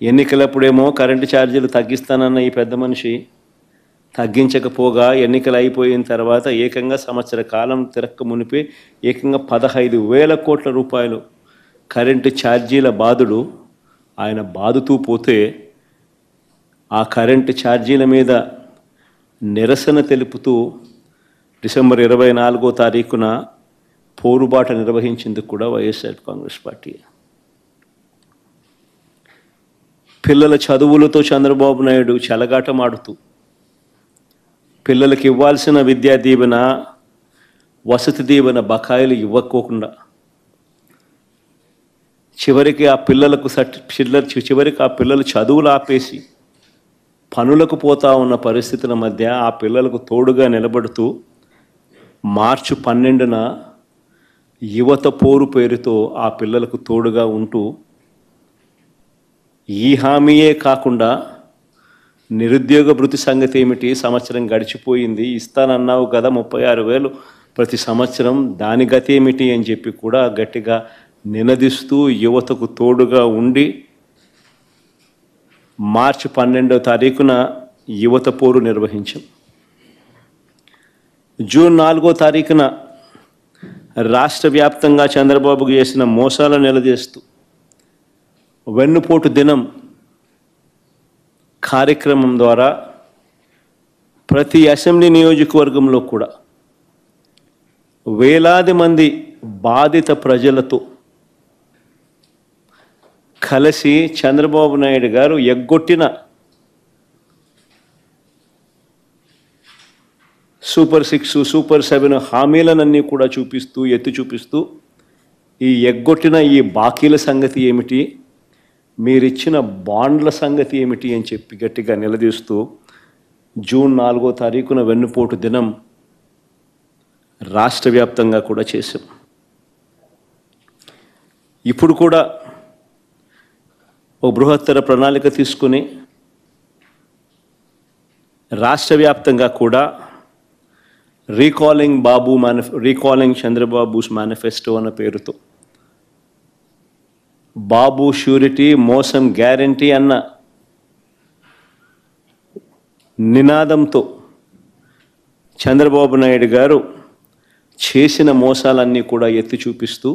ఎన్నికలప్పుడేమో current ఛార్జీలు తగ్గిస్తానన్న ఈ పెద్ద మనిషి తగ్గించకపోగా ఎన్నికలు అయిపోయిన తర్వాత ఏకంగా సంవత్సర కాలం తిరక్క మునిపి ఏకంగా 15,000 కోట్ల రూపాయలు కరెంటు ఛార్జీల బాధుడు ఆయన బాదుతూ పోతే ఆ కరెంటు ఛార్జీల మీద నిరసన తెలుపుతూ డిసెంబర్ 24వ తారీఖున పోరుబాట నిర్వహించింది కూడా వైఎస్ఆర్ కాంగ్రెస్ పార్టీ. పిల్లల చదువులతో చంద్రబాబు నాయుడు చెలగాటమాడుతూ పిల్లలకి ఇవ్వాల్సిన విద్యా దీవెన వసతి దీవెన బకాయిలు ఇవ్వకోకుండా చివరికి ఆ పిల్లలు చదువులు ఆపేసి పనులకు పోతా ఉన్న పరిస్థితుల మధ్య ఆ పిల్లలకు తోడుగా నిలబడుతూ మార్చి 12న యువత పోరు పేరుతో ఆ పిల్లలకు తోడుగా ఉంటూ ఈ హామీయే కాకుండా నిరుద్యోగ భృతి సంగతి ఏమిటి, సంవత్సరం గడిచిపోయింది, ఇస్తానన్నావు కదా 36,000 ప్రతి సంవత్సరం, దాని గతి ఏమిటి అని చెప్పి కూడా గట్టిగా నినదిస్తూ యువతకు తోడుగా ఉండి మార్చి 12వ తారీఖున యువత పోరు నిర్వహించాం. జూన్ 4వ తారీఖున రాష్ట్ర వ్యాప్తంగా చంద్రబాబుకు చేసిన మోసాలను నిలదీస్తూ వెన్నుపోటు దినం కార్యక్రమం ద్వారా ప్రతి అసెంబ్లీ నియోజకవర్గంలో కూడా వేలాది మంది బాధిత ప్రజలతో కలిసి చంద్రబాబు నాయుడు గారు ఎగ్గొట్టిన సూపర్ 6, సూపర్ 7 హామీలనన్నీ కూడా ఎత్తి చూపిస్తూ ఈ ఎగ్గొట్టిన ఈ బాకీల సంగతి ఏమిటి, మీరిచ్చిన బాండ్ల సంగతి ఏమిటి అని చెప్పి గట్టిగా నిలదీస్తూ జూన్ 4వ తారీఖున వెన్నుపోటు దినం రాష్ట్ర వ్యాప్తంగా కూడా చేశాం. ఇప్పుడు కూడా ఒక బృహత్తర ప్రణాళిక తీసుకుని రాష్ట్ర వ్యాప్తంగా కూడా రీకాలింగ్ చంద్రబాబుస్ మేనిఫెస్టో అన్న పేరుతో బాబు ష్యూరిటీ మోసం గ్యారంటీ అన్న నినాదంతో చంద్రబాబు నాయుడు గారు చేసిన మోసాలన్నీ కూడా ఎత్తి చూపిస్తూ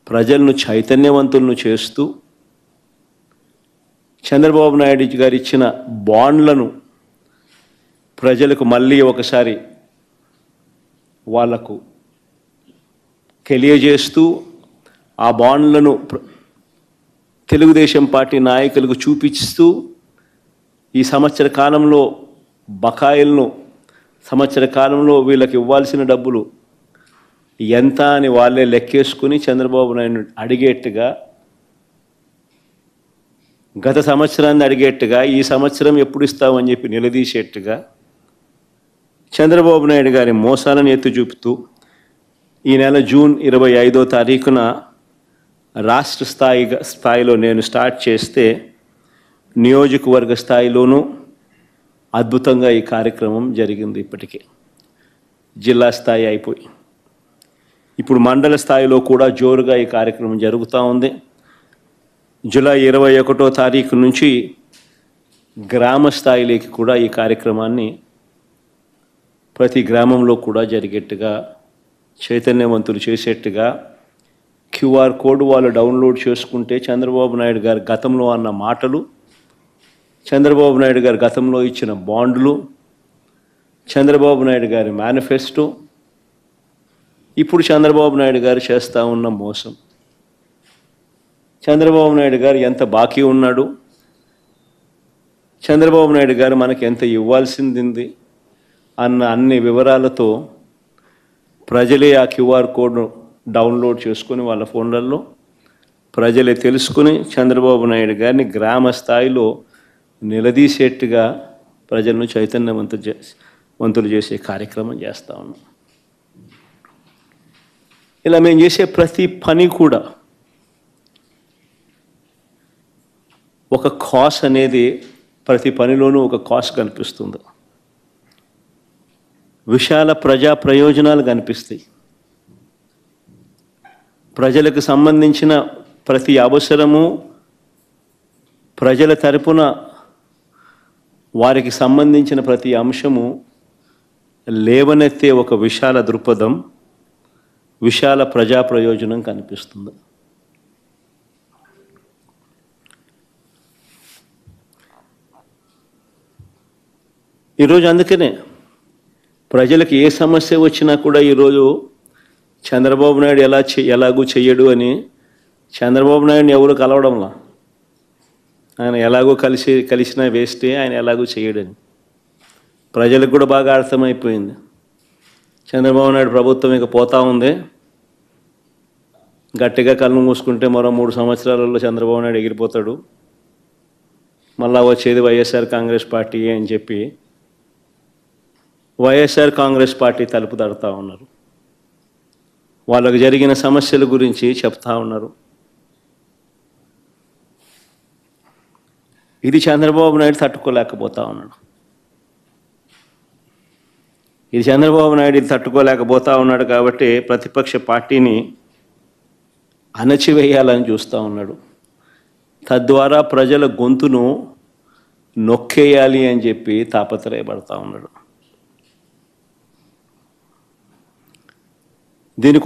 ప్రజలను చైతన్యవంతులను చేస్తూ చంద్రబాబు నాయుడు గారు ఇచ్చిన బాండ్లను ప్రజలకు మళ్ళీ ఒకసారి వాళ్లకు తెలియజేస్తూ ఆ బాండ్లను తెలుగుదేశం పార్టీ నాయకులకు చూపిస్తూ ఈ సంవత్సర కాలంలో బకాయిలను సంవత్సర కాలంలో వీళ్ళకి ఇవ్వాల్సిన డబ్బులు ఎంత అని వాళ్ళే లెక్కేసుకుని చంద్రబాబు నాయుడు అడిగేట్టుగా, గత సంవత్సరాన్ని అడిగేట్టుగా ఈ సంవత్సరం ఎప్పుడు ఇస్తామని చెప్పి నిలదీసేట్టుగా చంద్రబాబు నాయుడు గారి మోసాలను ఎత్తి చూపుతూ ఈ నెల జూన్ 25వ తారీఖున రాష్ట్ర స్థాయిలో నేను స్టార్ట్ చేస్తే నియోజకవర్గ స్థాయిలోనూ అద్భుతంగా ఈ కార్యక్రమం జరిగింది. ఇప్పటికే జిల్లా స్థాయి అయిపోయి ఇప్పుడు మండల స్థాయిలో కూడా జోరుగా ఈ కార్యక్రమం జరుగుతూ ఉంది. జూలై 21వ తారీఖు నుంచి గ్రామ స్థాయిలోకి కూడా ఈ కార్యక్రమాన్ని ప్రతి గ్రామంలో కూడా జరిగేట్టుగా చైతన్యవంతులు చేసేట్టుగా QR కోడ్ వాళ్ళు డౌన్లోడ్ చేసుకుంటే చంద్రబాబు నాయుడు గారు గతంలో అన్న మాటలు, చంద్రబాబు నాయుడు గారు గతంలో ఇచ్చిన బాండ్లు, చంద్రబాబు నాయుడు గారి మేనిఫెస్టో, ఇప్పుడు చంద్రబాబు నాయుడు గారు చేస్తూ ఉన్న మోసం, చంద్రబాబు నాయుడు గారు ఎంత బాకీ ఉన్నాడు, చంద్రబాబు నాయుడు గారు మనకి ఎంత ఇవ్వాల్సింది అన్న అన్ని వివరాలతో ప్రజలే ఆ QR కోడ్ను డౌన్లోడ్ చేసుకుని వాళ్ళ ఫోన్లలో ప్రజలే తెలుసుకుని చంద్రబాబు నాయుడు గారిని గ్రామ స్థాయిలో నిలదీసేట్టుగా ప్రజలను చైతన్యవంతులు చేసే కార్యక్రమం చేస్తూ ఉన్నాం. ఇలా మేము చేసే ప్రతి పని కూడా ఒక కాస్ట్ అనేది, ప్రతి పనిలోనూ ఒక కాస్ట్ కనిపిస్తుంది, విశాల ప్రజా ప్రయోజనాలు కనిపిస్తాయి. ప్రజలకు సంబంధించిన ప్రతి అవసరము ప్రజల తరపున వారికి సంబంధించిన ప్రతి అంశము లేవనెత్తే ఒక విశాల దృక్పథం, విశాల ప్రజా ప్రయోజనం కనిపిస్తుంది. ఈరోజు అందుకనే ప్రజలకు ఏ సమస్య వచ్చినా కూడా ఈరోజు చంద్రబాబు నాయుడు ఎలాగూ చెయ్యడు అని చంద్రబాబు నాయుడిని ఎవరు కలవడంలా. ఆయన ఎలాగో కలిసినా వేస్తే ఆయన ఎలాగూ చేయడని ప్రజలకు కూడా బాగా అర్థమైపోయింది. చంద్రబాబు నాయుడు ప్రభుత్వం ఇక పోతా ఉంది, గట్టిగా కళ్ళు మూసుకుంటే మరో 3 సంవత్సరాలలో చంద్రబాబు నాయుడు ఎగిరిపోతాడు, మళ్ళా వచ్చేది వైఎస్ఆర్ కాంగ్రెస్ పార్టీ అని చెప్పి వైఎస్ఆర్ కాంగ్రెస్ పార్టీ తలుపు తడతా ఉన్నారు. వాళ్ళకు జరిగిన సమస్యల గురించి చెప్తా ఉన్నారు. ఇది చంద్రబాబు నాయుడు తట్టుకోలేకపోతా ఉన్నాడు. తట్టుకోలేకపోతా ఉన్నాడు కాబట్టి ప్రతిపక్ష పార్టీని అణచివేయాలని చూస్తూ ఉన్నాడు. తద్వారా ప్రజల గొంతును నొక్కేయాలి అని చెప్పి తాపత్రయపడతా ఉన్నాడు. దీనికి